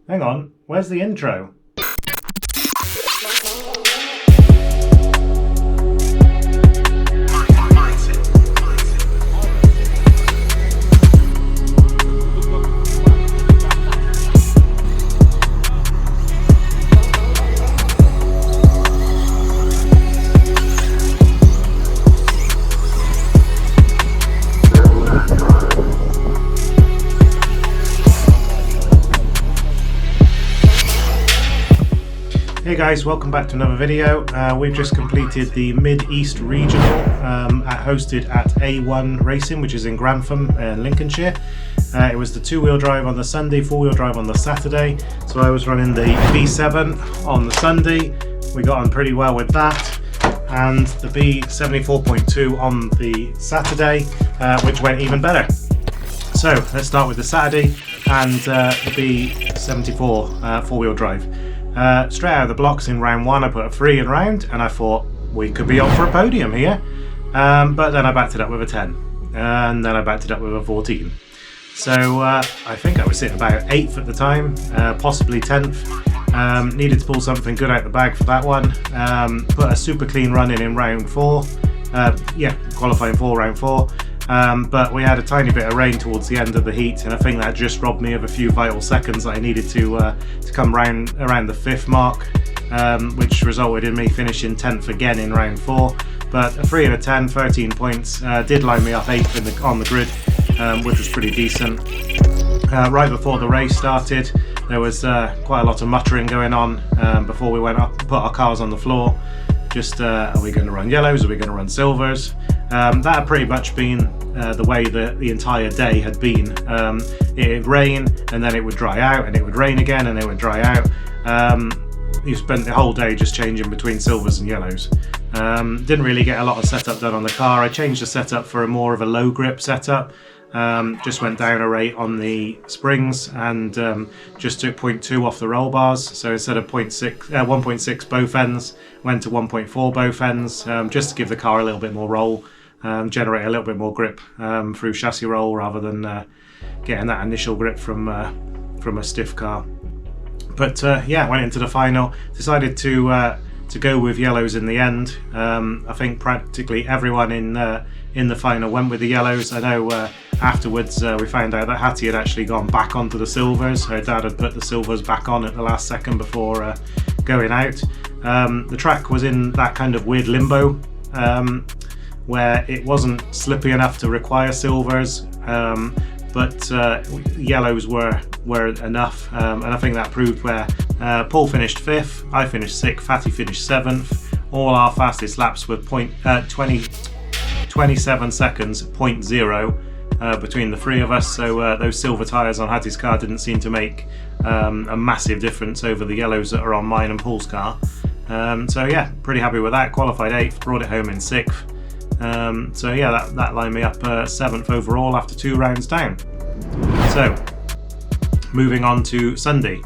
Hang on, where's the intro? Hey guys, welcome back to another video. We've just completed the Mid-East Regional hosted at A1 Racing, which is in Grantham, Lincolnshire. It was the two-wheel drive on the Sunday, four-wheel drive on the Saturday. So I was running the B7 on the Sunday. We got on pretty well with that. And the B74.2 on the Saturday, which went even better. So let's start with the Saturday and the B74 four-wheel drive. Straight out of the blocks in round one, I put a 3 in round, and I thought we could be on for a podium here. But then I backed it up with a 10, and then I backed it up with a 14. So I think I was sitting about 8th at the time, possibly 10th. Needed to pull something good out the bag for that one. Put a super clean run in round 4. Qualifying for round 4. But we had a tiny bit of rain towards the end of the heat, and I think that just robbed me of a few vital seconds that I needed to come around the 5th mark, which resulted in me finishing 10th again in round 4. But a 3 and a 10, 13 points, did line me up 8th on the grid, which was pretty decent. Right before the race started, there was quite a lot of muttering going on before we went up, put our cars on the floor. Just are we going to run yellows, are we going to run silvers? That had pretty much been the way that the entire day had been. It would rain and then it would dry out, and it would rain again and it would dry out. You spent the whole day just changing between silvers and yellows. Didn't really get a lot of setup done on the car. I changed the setup for a more of a low grip setup. Just went down a rate on the springs and just took 0.2 off the roll bars. So instead of 1.6 both ends, went to 1.4 both ends, just to give the car a little bit more roll, generate a little bit more grip through chassis roll rather than getting that initial grip from a stiff car. But went into the final, decided to go with yellows in the end. I think practically everyone in the final went with the yellows. I know afterwards we found out that Hattie had actually gone back onto the silvers. Her dad had put the silvers back on at the last second before going out. The track was in that kind of weird limbo where it wasn't slippy enough to require silvers, but yellows were enough, and I think that proved where Paul finished 5th, I finished 6th, Hattie finished 7th. All our fastest laps were 27 seconds, 0.0 between the three of us, so those silver tyres on Hattie's car didn't seem to make a massive difference over the yellows that are on mine and Paul's car. Pretty happy with that. Qualified 8th, brought it home in 6th. That lined me up 7th overall after 2 rounds down. So, moving on to Sunday.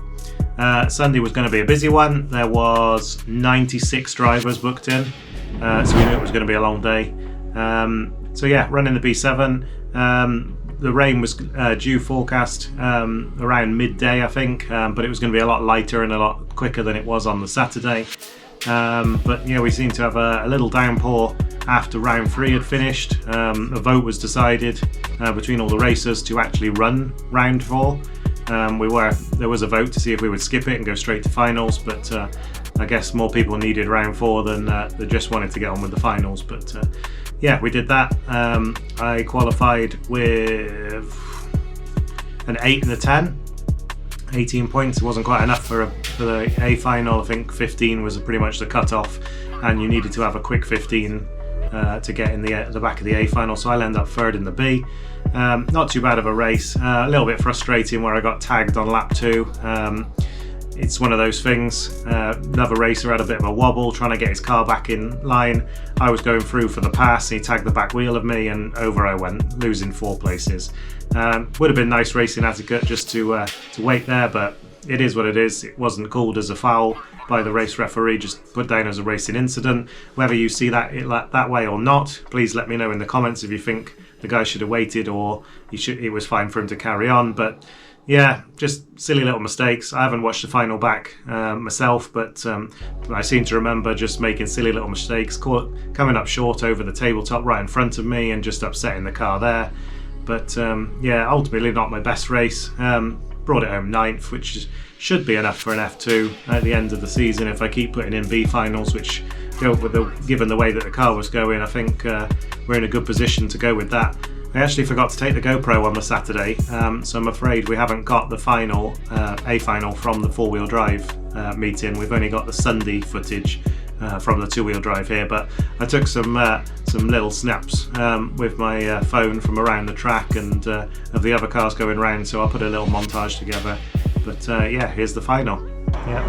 Sunday was going to be a busy one. There was 96 drivers booked in, so we knew it was going to be a long day. Running the B7. The rain was due forecast around midday, I think, but it was going to be a lot lighter and a lot quicker than it was on the Saturday. We seemed to have a little downpour after round 3 had finished. A vote was decided between all the racers to actually run round 4. There was a vote to see if we would skip it and go straight to finals, but I guess more people needed round 4 than they just wanted to get on with the finals. But we did that. I qualified with an 8 and a 10, 18 points. It wasn't quite enough for the A final. I think 15 was pretty much the cut-off, and you needed to have a quick 15 to get in the back of the A final. So I'll end up 3rd in the B. Not too bad of a race. A little bit frustrating where I got tagged on lap 2. It's one of those things. Another racer had a bit of a wobble trying to get his car back in line. I was going through for the pass, he tagged the back wheel of me, and over I went, losing 4 places. Would have been nice racing etiquette just to wait there, but it is what it is. It wasn't called as a foul by the race referee, just put down as a racing incident. Whether you see that way or not, please let me know in the comments if you think the guy should have waited or it was fine for him to carry on. But Yeah, just silly little mistakes. I haven't watched the final back myself, but I seem to remember just making silly little mistakes, coming up short over the tabletop right in front of me and just upsetting the car there. But yeah, ultimately not my best race. Brought it home 9th, which should be enough for an F2 at the end of the season if I keep putting in B finals, which go with given the way that the car was going, I think we're in a good position to go with that. I actually forgot to take the GoPro on the Saturday, so I'm afraid we haven't got the final, A final from the 4-wheel drive meeting. We've only got the Sunday footage from the 2-wheel drive here, but I took some little snaps with my phone from around the track and of the other cars going around, so I'll put a little montage together. But yeah, here's the final. Yeah.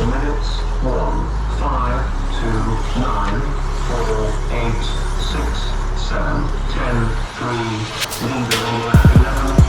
minutes. 1, 5, 2, 9, 4, 8, 6, 7, 10, 3, leaving lap 11.